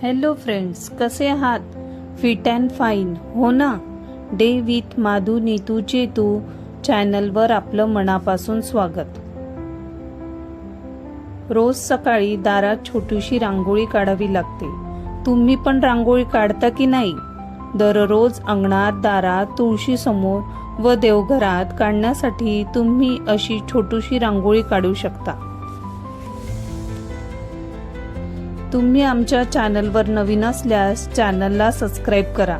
Hello friends, कसे आहात? Fit and fine हो ना? डे विथ माधू नीतू चेतू चॅनलवर आपलं मनापासून स्वागत. रोज सकाळी दारात छोटीशी रांगोळी काढावी लागते. तुम्ही पण रांगोळी काढता की नाही? दररोज अंगणात, दारात, तुळशीसमोर व देवघरात काढण्यासाठी तुम्ही अशी छोटीशी रांगोळी काढू शकता. तुम्ही आमच्या चॅनलवर नवीन असल्यास चॅनलला सबस्क्राईब करा.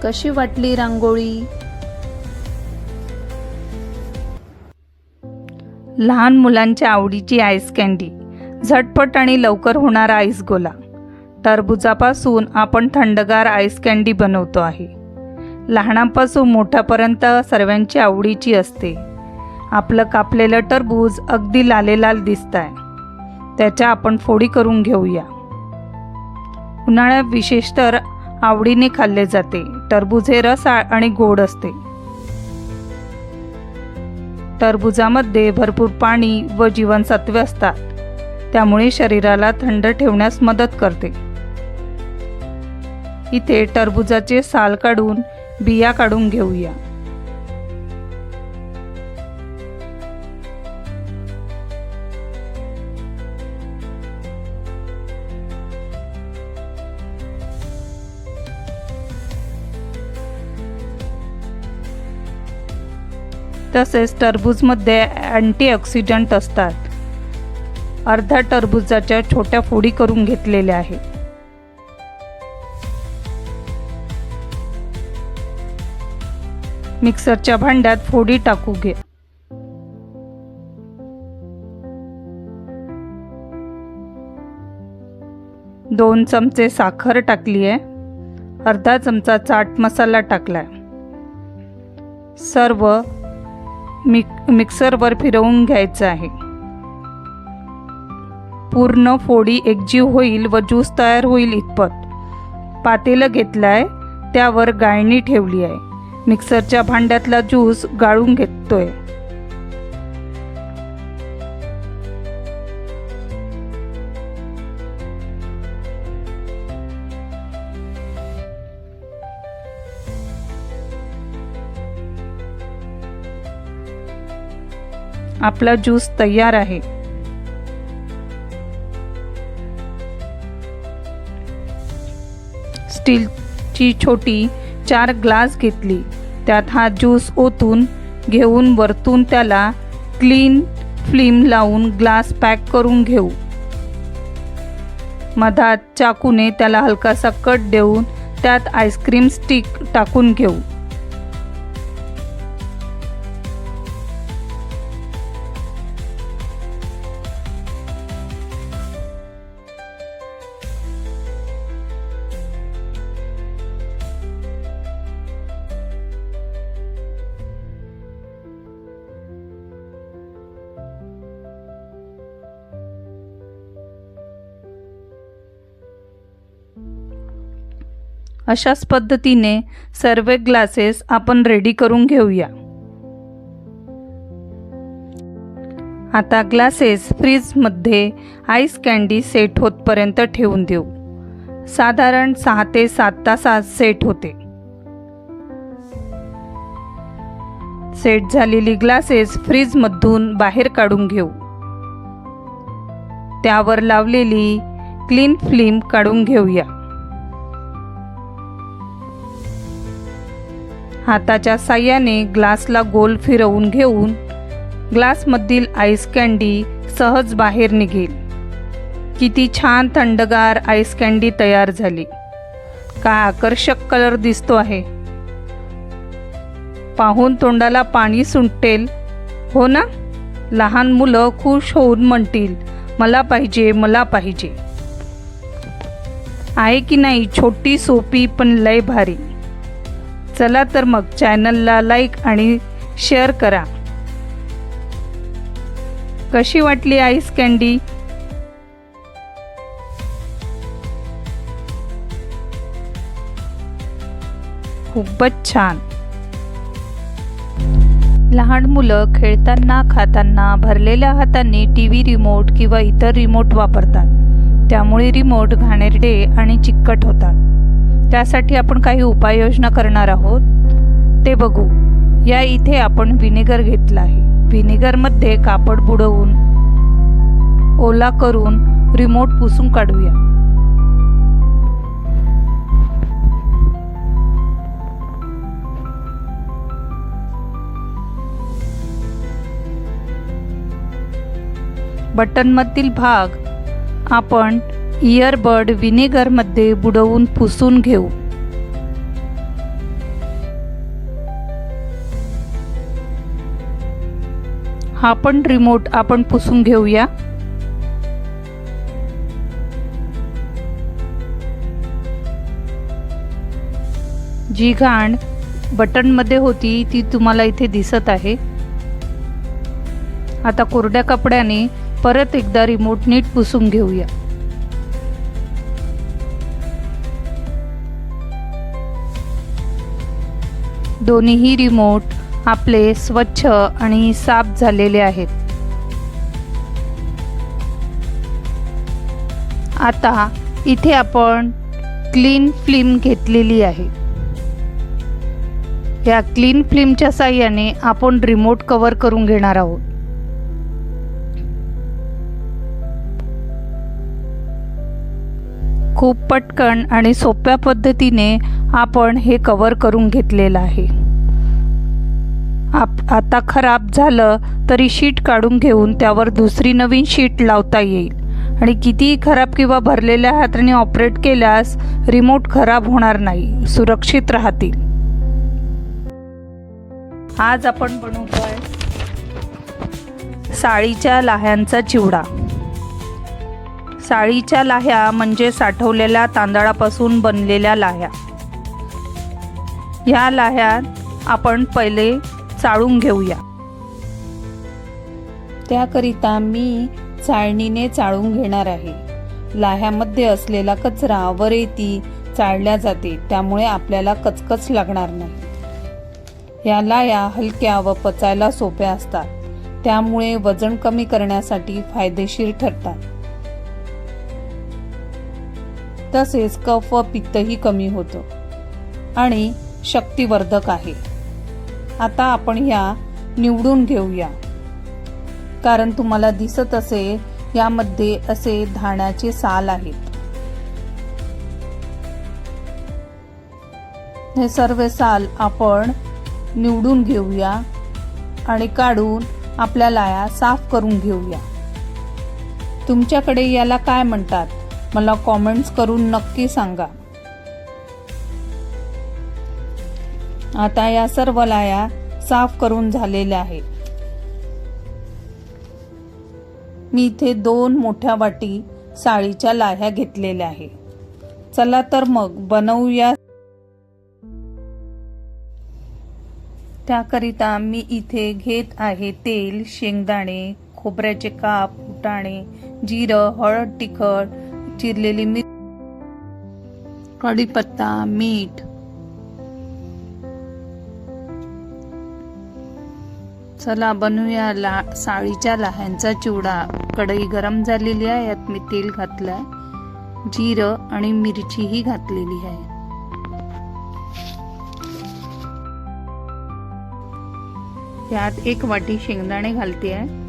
कशी वाटली रांगोळी? लहान मुलांच्या आवडीची आईस कँडी, झटपट आणि लवकर होणारा आईस गोला. टरबुजापासून आपण थंडगार आईस कँडी बनवतो आहे. लहानापासून मोठ्यापर्यंत सर्वांची आवडीची असते. आपलं कापलेलं टरबूज अगदी लालेलाल दिसतंय. त्याच्या आपण फोडी करून घेऊया. उन्हाळ्यात विशेषतः आवडीने खाल्ले जाते. टरबूज हे रसाळ आणि गोड असते. टरबुजामध्ये भरपूर पाणी व जीवनसत्वे असतात. त्यामुळे शरीराला थंड ठेवण्यास मदत करते. इथे टरबुजाचे साल काढून बिया काढून घेऊया. तसेच टरबूजमध्ये अँटीऑक्सिडंट असतात. अर्ध्या टरबुजाच्या छोट्या फोडी करून घेतलेल्या आहेत. मिक्सरच्या भांड्यात फोडी टाकू घ्या. दोन चमचे साखर टाकली आहे. अर्धा चमचा चाट मसाला टाकलाय. सर्व मिक्सरवर फिरवून घ्यायचं आहे. पूर्ण फोडी एकजीव होईल व ज्यूस तयार होईल इतपत. पातेलं घेतलंय, त्यावर गाळणी ठेवली आहे. मिक्सरच्या भांड्यातला ज्यूस गाळून घेतोय. आपला ज्यूस तयार आहे. स्टीलची छोटी 4 ग्लास घेतली. त्यात हा ज्यूस ओतून घेऊन वरतून त्याला क्लीन फिल्म लावून ग्लास पॅक करून घेऊ. मधात चाकूने त्याला हलकासा कट देऊन त्यात आईस्क्रीम स्टिक टाकून घेऊ. अशाच पद्धतीने सर्व ग्लासेस आपण रेडी करून घेऊया. आता ग्लासेस फ्रीजमध्ये आईस कँडी सेट होतपर्यंत ठेवून देऊ. साधारण 6 ते 7 तासात सेट होते. सेट झालेली ग्लासेस फ्रीजमधून बाहेर काढून घेऊ. त्यावर लावलेली क्लीन फिल्म काढून घेऊया. हाताच्या साह्याने ग्लासला गोल फिरवून घेऊन ग्लासमधील आईस कँडी सहज बाहेर निघेल. किती छान थंडगार आईस कँडी तयार झाली. काय आकर्षक कलर दिसतो आहे. पाहून तोंडाला पाणी सुटेल हो ना? लहान मुलं खुश होऊन म्हणतील, मला पाहिजे, मला पाहिजे. आहे की नाही? छोटी, सोपी पण लय भारी. चला तर मग चॅनलला लाईक आणि शेअर करा. कशी वाटली आईस कँडी? खूपच छान. लहान मुलं खेळताना खाताना भरलेल्या हातांनी टीव्ही रिमोट किंवा इतर रिमोट वापरतात. त्यामुळे रिमोट घाणेरडे आणि चिकट होतात. त्यासाठी आपण काही उपाययोजना करणार आहोत, ते बघू. या इथे आपण व्हिनेगर घेतला आहे. व्हिनेगरमध्ये कापड बुडवून ओला करून रिमोट पुसून काढूया. बटनमधील भाग आपण इयरबड व्हिनेगरमध्ये बुडवून पुसून घेऊ. हा पण रिमोट आपण पुसून घेऊया. जी घाण बटनमध्ये होती ती तुम्हाला इथे दिसत आहे. आता कोरड्या कपड्याने परत एकदा रिमोट नीट पुसून घेऊया. दोन्हीही रिमोट आपले स्वच्छ आणि साफ झालेले आहेत. आता इथे आपण क्लीन फिल्म घेतलेली आहे. या क्लीन फिल्मच्या साहाय्याने आपण रिमोट कव्हर करून घेणार आहोत. खूप पटकन आणि सोप्या पद्धतीने आपण हे कव्हर करून घेतलेलं आहे. आता खराब झालं तरी शीट काढून घेऊन त्यावर दुसरी नवीन शीट लावता येईल. आणि कितीही खराब किंवा भरलेल्या हाताने ऑपरेट केल्यास रिमोट खराब होणार नाही, सुरक्षित राहतील. आज आपण बनवतोय साळीच्या लाह्यांचा चिवडा. साळीच्या लाह्या म्हणजे साठवलेल्या तांदळापासून बनलेल्या लाह्या. या लाह्या आपण पहिले चाळून घेऊया. त्याकरिता मी चाळणीने चाळून घेणार आहे. लाह्यामध्ये असलेला कचरा व रेती चाळल्या जाते, त्यामुळे आपल्याला कचकच लागणार नाही. या लाह्या हलक्या व पचायला सोप्या असतात, त्यामुळे वजन कमी करण्यासाठी फायदेशीर ठरतात. तसेच कफ व पित्तही कमी होतं आणि शक्तिवर्धक आहे. आता आपण ह्या निवडून घेऊया. कारण तुम्हाला दिसत असेल यामध्ये असे धाण्याचे साल आहेत. हे सर्व साल आपण निवडून घेऊया आणि काढून आपल्या लाह्या साफ करून घेऊया. तुमच्याकडे याला काय म्हणतात मला कॉमेंट्स करून नक्की सांगा. आता या सर्व लाह्या साफ करून झालेल्या आहेत. मी इथे 2 मोठ्या वाटी साळीच्या लाह्या घेतलेल्या आहे. चला तर मग बनवूया. त्याकरिता मी इथे घेत आहे तेल, शेंगदाणे, खोबऱ्याचे काप, फुटाणे, जिरं, हळद, तिखट, चिरलेली मिरची, कढीपत्ता, मीठ. चला बनवूया साळीच्या लाह्यांचा चिवडा. कढई गरम झालेली आहे, यात मी तेल घातलंय, जिरं आणि मिरचीही घातलेली आहे. यात 1 वाटी शेंगदाणे घालते आहे.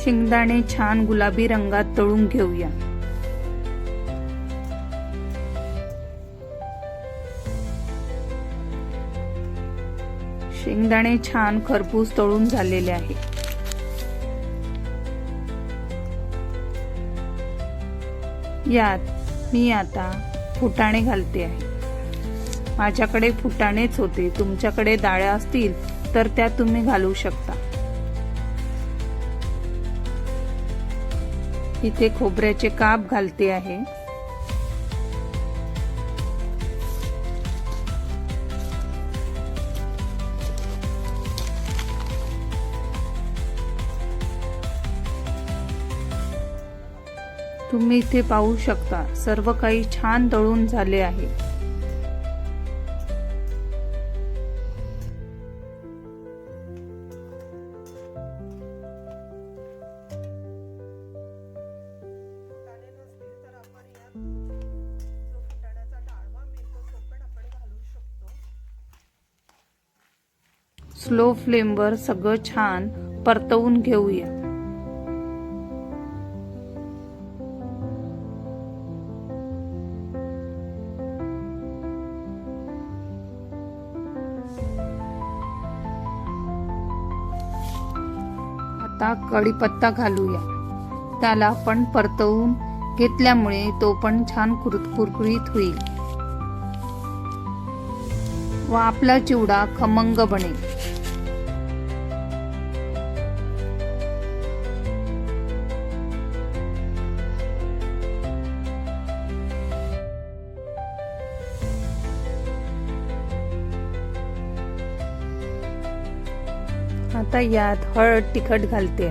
शेंगदाणे छान गुलाबी रंगात तळून घेऊया. शेंगदाणे छान खरपूस तळून झालेले आहे. यात मी आता फुटाणे घालते आहे. माझ्याकडे फुटाणेच होते, तुमच्याकडे डाळ्या असतील तर त्या तुम्ही घालू शकता. इथे खोबऱ्याचे काप घालते आहे. तुम्ही इथे पाहू शकता सर्व काही छान दळून झाले आहे. स्लो फ्लेमवर सगळं छान परतवून घेऊया. आता कढीपत्ता घालूया. त्याला आपण परतवून घेतल्यामुळे तो पण छान कुरकुरीत होईल व आपला चिवडा खमंग बनेल. आता यात हळद तिखट घालते,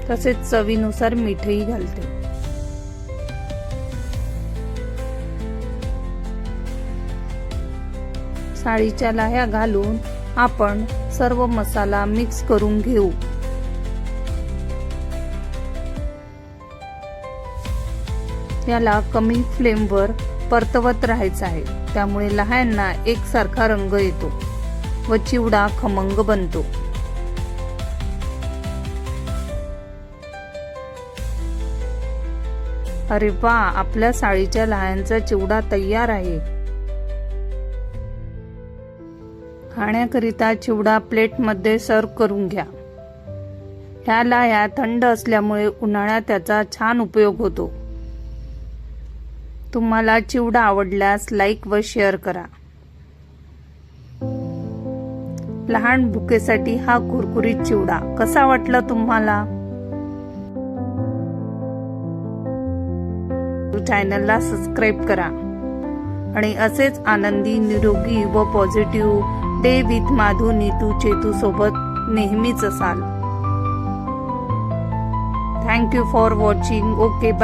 तसेच चवीनुसार मीठही घालते. साळीच्या लाह्या घालून आपण सर्व मसाला मिक्स करून घेऊ. याला कमी फ्लेमवर परतवत राहायचं आहे, त्यामुळे लाह्यांना एकसारखा रंग येतो व चिवडा खमंग बनतो. अरे वा, आपल्या साळीच्या लाह्यांचा चिवडा तयार आहे. खाण्याकरिता चिवडा प्लेटमध्ये सर्व करून घ्या. ह्या लाह्या थंड असल्यामुळे उन्हाळ्यात त्याचा छान उपयोग होतो. तुम्हाला चिवडा आवडल्यास लाईक व शेअर करा. लहान भुकेसाठी हा कुरकुरीत चिवडा कसा वाटला तुम्हाला? चॅनलला सबस्क्राईब करा आणि असेच आनंदी, निरोगी व positive day with Madhu, Neetu, Chetu सोबत नेहमीच असाल. Thank you for watching. Okay.